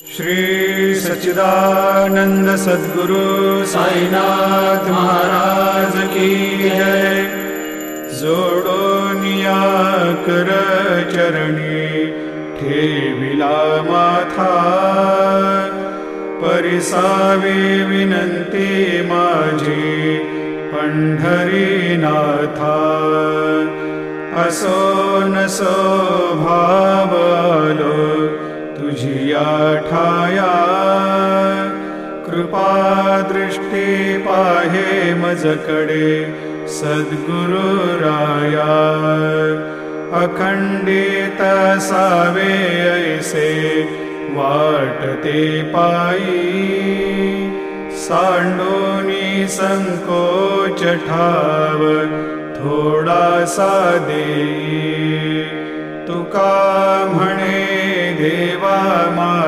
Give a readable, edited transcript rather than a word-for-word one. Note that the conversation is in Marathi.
श्री सच्चिदानंद सद्गुरु साईनाथ महाराज की जय। जोडोनिया कर चरणी ठेविला माथा, परिसावे विनंती माझी पंढरीनाथा। असो नसो भाव आलो तुझिया ठाया, कृपा दृष्टी पाहे मजकडे सद्गुरु राया। अखंडित सावे ऐसे वाटते पायी, सांडोनी संकोच ठाव थोडासा देई। तुका म्हणे देवा मा